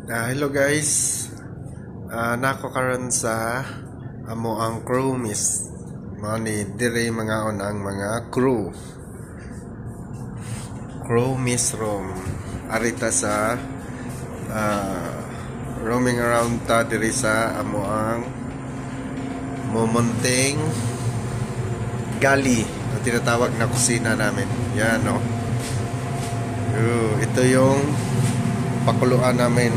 Hello guys, nako karon sa amo ang crew miss mani dire mga unang mga crew miss room arita sa roaming around ta dire sa amo ang mumunting gali na tinatawag na kusina namin. Yan no. Ito yung pakuluan namin.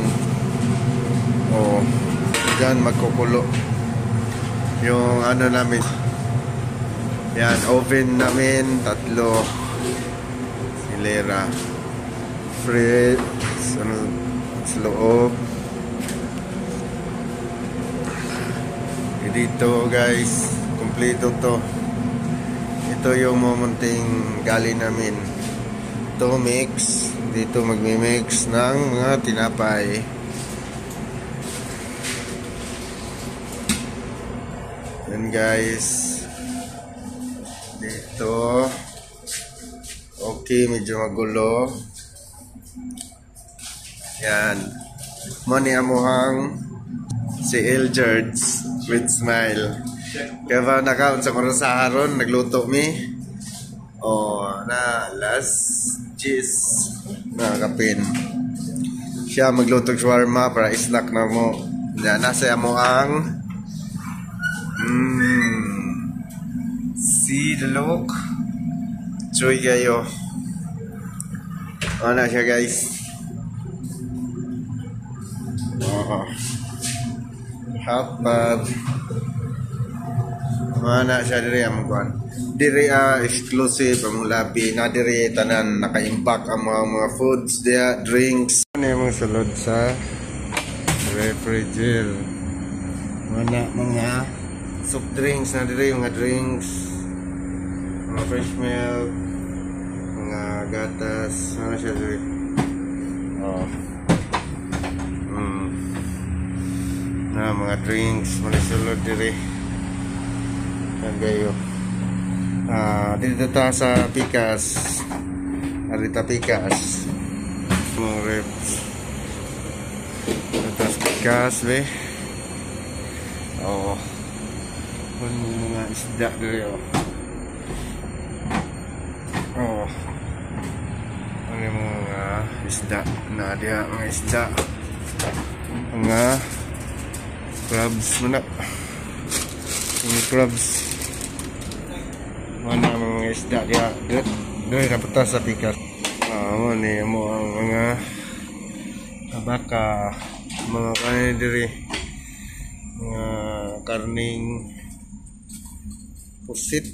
Diyan magkukulo yung ano namin. Yan, oven namin, 3 silera, fridge sa loob. Dito guys, kompleto to. Ito yung mumunting gali namin. Ito mix. Dito magmi-mix ng mga tinapay. Yan guys. Dito. Okay, medyo magulo. Yan. Mani amuhang si Eljards with smile. Kaya ba nakaon sa korosaharon, nagluto mi. Na last cheese na kapin. Siya magluto shawarma para snack na mo. Nasa mo ang see the look. Choy kayo. Na siya guys. Hapad. Na siya diri ang kuan. Diri exclusive ang labi na diri tanan naka-impact ang mga foods dia, drinks. Ano yung sulod sa refrigerator. Mga soft drinks na diri, mga drinks, mga fresh milk, mga gatas, ano siya diri. Mga drinks, mga sulod diri. Yan kayo. Dito ta sa Pikas. Arita Pikas. Mga reps. Dito sa Pikas, be. Mga isda diri, ano yung mga isda na dia, mga isda. Mga crabs muna. Mga crabs. Mana mga isda dia dari dapat sa Pikas. Ni mo ang mga baka, mga kanin diri, mga karning pusit,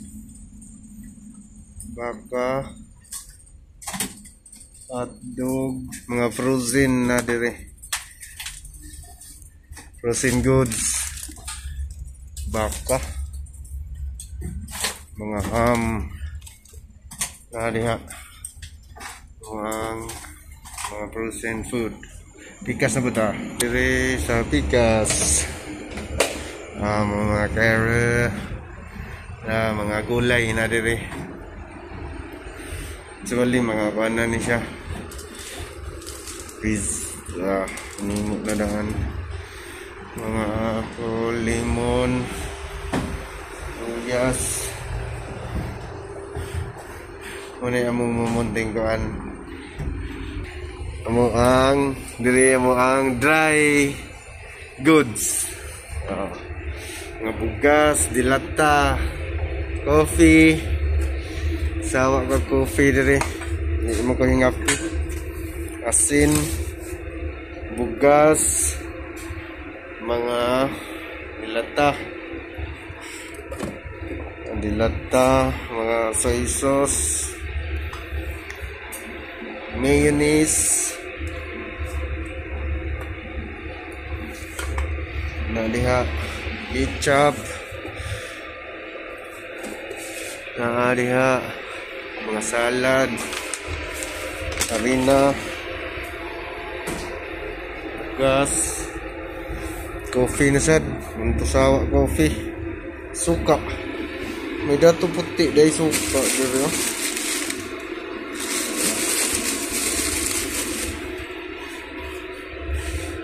baka, hotdog, mga frozen na diri, frozen goods, baka, mga ham na diha, mga frozen food. Pikas na po ta diri sa Pikas. Mga carrot na mga gulay na diri. Actually mga kuana ni siya. Pizza, nimot na daan. Mga apple, lemon, yes. Muna among mumunting kuan. Diri mo ang dry goods. Mga bugas, dilata, coffee. Sawa ka coffee diri. Hindi mo ko hingapi. Asin, bugas, mga dilata, mga soy sauce, mayonnaise, na diha, ketchup, na diha, mga salad, harina, gas, coffee na sad, sawa coffee, suka, may dato puti dahil suka dito.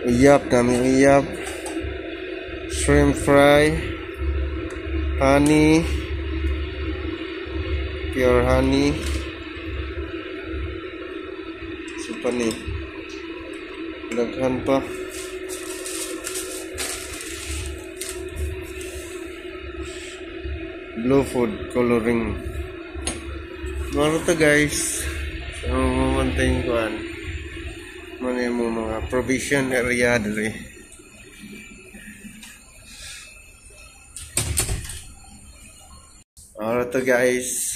Uyap, dami uyap. Shrimp fry. Honey. Pure honey. Supa ni. Daghan pa. Blue food coloring. Ano to guys? So, mamantayin ko mo mga provision area dali. Ano to guys?